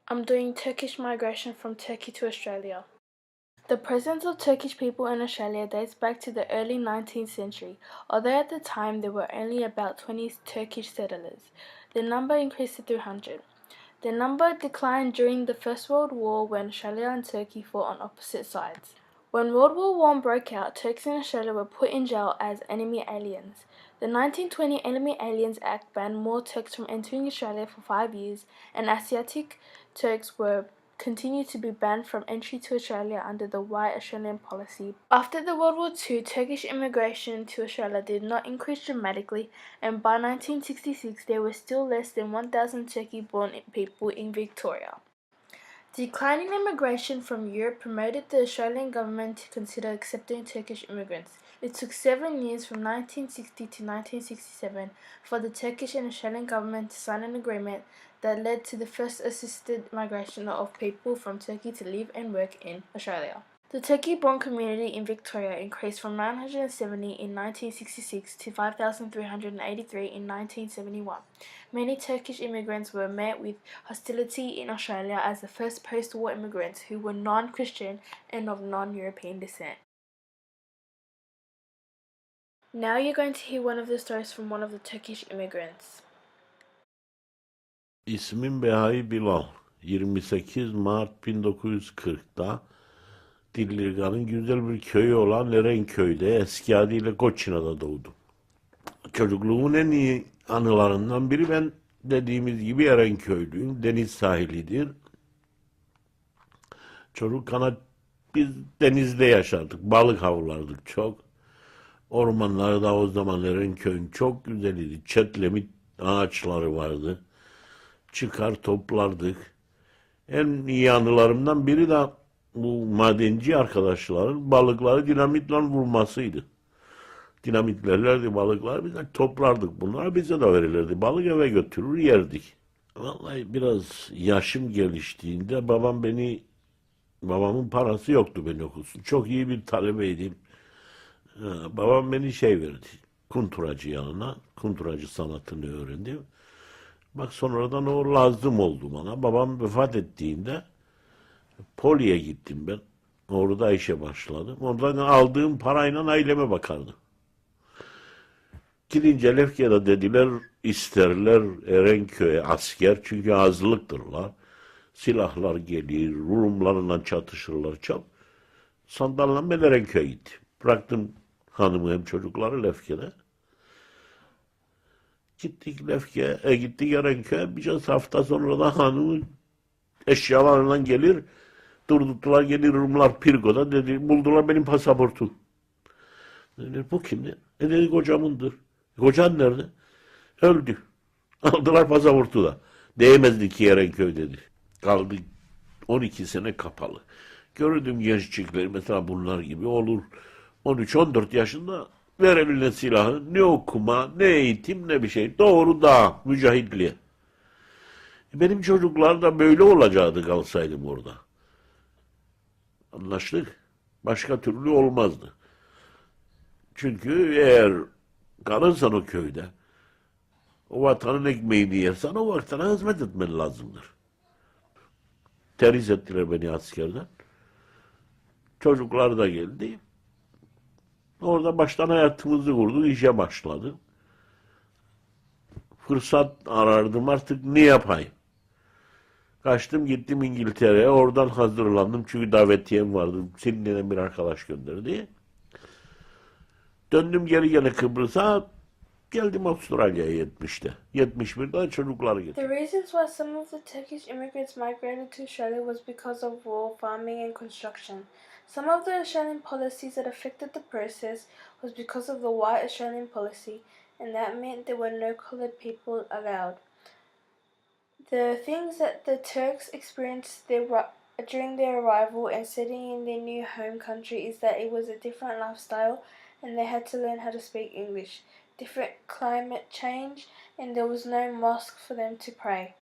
I'm doing Turkish migration from Turkey to Australia. The presence of Turkish people in Australia dates back to the early 19th century, although at the time there were only about 20 Turkish settlers. The number increased to 300. The number declined during the First World War when Australia and Turkey fought on opposite sides. When World War I broke out, Turks in Australia were put in jail as enemy aliens. The 1920 Enemy Aliens Act banned more Turks from entering Australia for 5 years, and Asiatic Turks were continued to be banned from entry to Australia under the White Australian policy. After the World War II, Turkish immigration to Australia did not increase dramatically, and by 1966 there were still less than 1,000 Turkey-born people in Victoria. Declining immigration from Europe promoted the Australian government to consider accepting Turkish immigrants. It took 7 years from 1960 to 1967 for the Turkish and Australian government to sign an agreement that led to the first assisted migration of people from Turkey to live and work in Australia. The Turkey-born community in Victoria increased from 970 in 1966 to 5,383 in 1971. Many Turkish immigrants were met with hostility in Australia as the first post-war immigrants who were non-Christian and of non-European descent. Now you're going to hear one of the stories from one of the Turkish immigrants. İsmim Behai Bilal. 28 Mart 1940'da Dillirga'nın güzel bir köyü olan Erenköy'de eski adıyla Koçina'da doğdum. Çocukluğumun en iyi anılarından biri ben dediğimiz gibi Erenköylüyüm. Deniz sahilidir. Çocukken biz denizde yaşardık. Balık avlardık çok. Ormanları da o zaman Erenköy'ün çok güzeliydi. Çetlemit ağaçları vardı. Çıkar toplardık. En iyi anılarımdan biri de bu madenci arkadaşların balıkları dinamitle vurmasıydı. Dinamitlerlerdi balıklar, biz de toplardık bunları, bize de verilirdi. Balık eve götürür yerdik. Vallahi biraz yaşım geliştiğinde babamın parası yoktu beni okusun. Çok iyi bir talebeydim. Babam beni verdi, kunturacı yanına, kunturacı sanatını öğrendim. Bak sonradan o lazım oldu bana. Babam vefat ettiğinde Poli'ye gittim ben. Orada işe başladım. Oradan aldığım parayla aileme bakardım. Gidince Lefke'de dediler isterler Erenköy'e asker çünkü azlıktırlar. Silahlar gelir, Rumlarla çatışırlar çok. Sandalla ben Erenköy'e gittim. Bıraktım hanımı hem çocukları Lefke'de. Gittik Lefke'ye, gittik Erenköy'e. Birkaç hafta sonra da hanımı eşyalarla gelir. Durdurdular gelir Rumlar Pirgo'da dedi buldular benim pasaportu. Dediler bu kimdir? Dedi kocamındır. Kocan nerede? Öldü. Aldılar pasaportu da. Değmezdi ki Erenköy dedi. Kaldı 12 sene kapalı. Gördüm genççikleri mesela bunlar gibi olur. 13-14 yaşında ver eline silahı. Ne okuma, ne eğitim, ne bir şey. Doğru da mücahitliğe. Benim çocuklar da böyle olacaktı kalsaydım orada. Anlaştık. Başka türlü olmazdı. Çünkü eğer kalırsan o köyde, o vatanın ekmeğini yersen o vatana hizmet etmen lazımdır. Teriz ettiler beni askerden. Çocuklar da geldi. Orada baştan hayatımızı kurduk, işe başladım. Fırsat arardım artık ne yapayım? Kaçtım gittim İngiltere'ye, oradan hazırlandım çünkü davetiyem vardı. Sydney'den bir arkadaş gönderdi. Döndüm geri Kıbrıs'a, geldim Avustralya'ya 70'te. 71'de çocuklar getirdim. The reasons why some of the Turkish immigrants migrated to Australia was because of war, farming, and construction. Some of the Australian policies that affected the process was because of the White Australian policy, and that meant there were no coloured people allowed. The things that the Turks experienced during their arrival and settling in their new home country is that it was a different lifestyle and they had to learn how to speak English, different climate change, and there was no mosque for them to pray.